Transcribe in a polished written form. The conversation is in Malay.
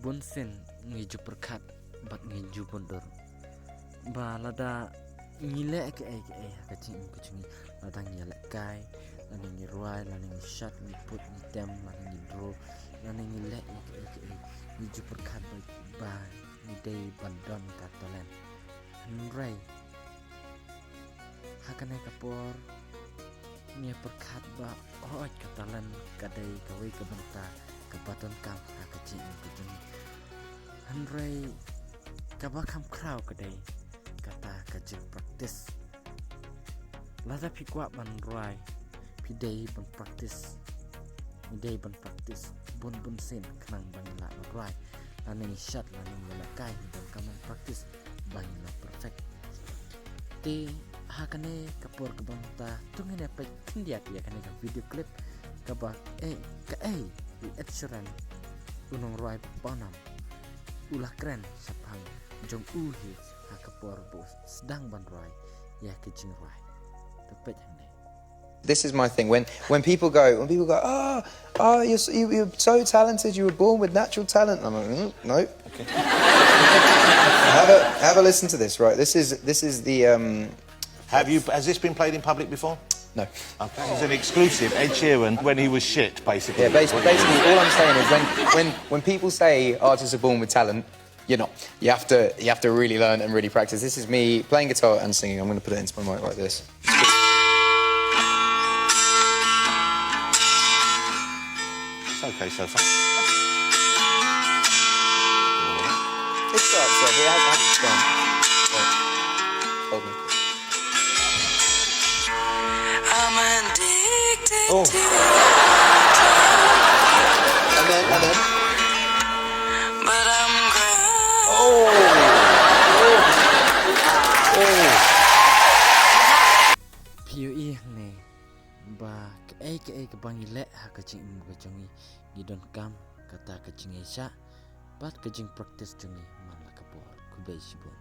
bun sen ngi ju perkat bat ngi ju bondor ba lada ngi le ke ka cing ku cing lada ngi le kai lada ngi ruai lada ngi shat ngi put ngi tem lada ngi draw lada ngi le ke ngi ju perkat ba ngi dei bandon katalan rai hakane kapor ngi perkat ba oj katalan kadai kawe ke benta kapaton kam ka cing ku cing rai kaba kam crowd kadai kata kajik practice lada pikwa ban rai pidei ban practice midei ban practice bun sen knang ban la rai lani shot lani la kai dan kaman practice ban la perfect te hakane kapor kabanta tungene pe kindia ya kane video clip kaba Ed Sheeran unong rai panam ulah keren sapang jong uhi hakapor bos sedang ban rai ya kecing rai tepet hang dei. This is my thing when people go you're so talented, you were born with natural talent. I'm like no. Okay. have a listen to this, right? This is the has this been played in public before? No. Okay. It's an exclusive Ed Sheeran when he was shit, basically. Yeah, basically all I'm saying is when people say artists are born with talent, you're not. You have to really learn and really practice. This is me playing guitar and singing. I'm going to put it into my mic like this. It's okay so far. It starts so it hasn't started. Hold me. I'm addicted Oh. to And then but I'm grown. PUE ne ba ke bangi le ha kacing ka jongi gidon kam kata kacing esha bat kacing practice jongi man la kapor ku be sibon